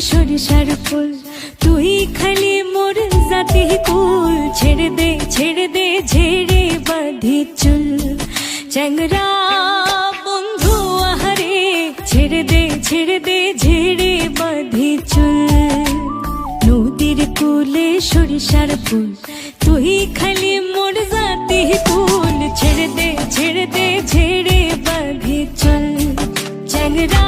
সরিষার ফুল, তুই খালি মোর জাতি কুল। ছেড়ে দে ঝেড়ে বাঁধি চুল, চ্যাংরা বন্ধু আহারে। ছেড়ে দে ঝেড়ে বাঁধি চুল। নদীর কূলে সরিষার ফুল, তুই খালি মোর জাতি কুল। ছেড়ে দে ঝেড়ে বাঁধি চুল, চ্যাংরা